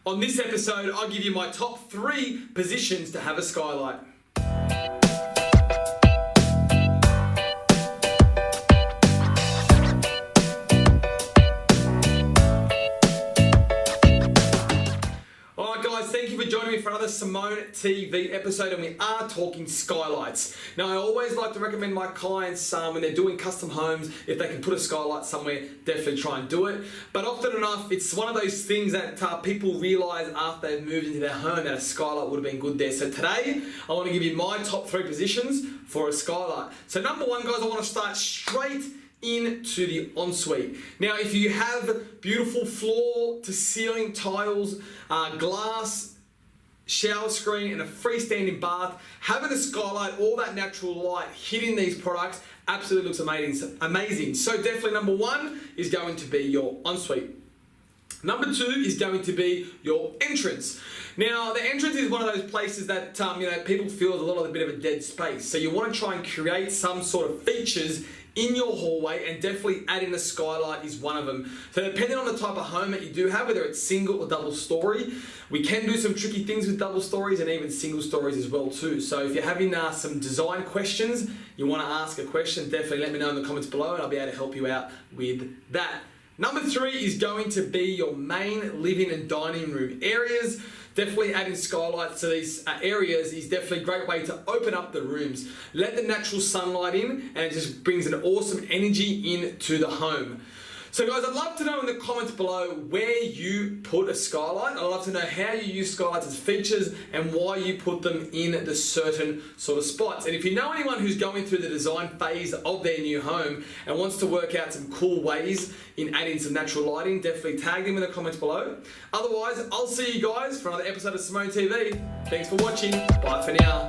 On this episode, I'll give you my top 3 positions to have a skylight. Alright guys, thank you for joining me for another Simone TV episode, and we are talking skylights. Now I always like to recommend my clients when they're doing custom homes, if they can put a skylight somewhere, definitely try and do it. But often enough, it's one of those things that people realise after they've moved into their home that a skylight would have been good there. So today, I want to give you my top 3 positions for a skylight. So number 1 guys, I want to start straight into the ensuite. Now if you have beautiful floor to ceiling tiles, glass shower screen and a freestanding bath, having a skylight, all that natural light hitting these products absolutely looks amazing. So definitely number 1 is going to be your ensuite. Number 2 is going to be your entrance. Now, the entrance is one of those places that people feel is a little bit of a dead space. So you want to try and create some sort of features in your hallway, and definitely adding a skylight is one of them. So depending on the type of home that you do have, whether it's single or double story, we can do some tricky things with double stories and even single stories as well too. So if you're having some design questions, you want to ask a question, definitely let me know in the comments below and I'll be able to help you out with that. Number 3 is going to be your main living and dining room areas. Definitely adding skylights to these areas is definitely a great way to open up the rooms. Let the natural sunlight in, and it just brings an awesome energy into the home. So guys, I'd love to know in the comments below where you put a skylight. I'd love to know how you use skylights as features and why you put them in the certain sort of spots. And if you know anyone who's going through the design phase of their new home and wants to work out some cool ways in adding some natural lighting, definitely tag them in the comments below. Otherwise, I'll see you guys for another episode of Simone TV. Thanks for watching. Bye for now.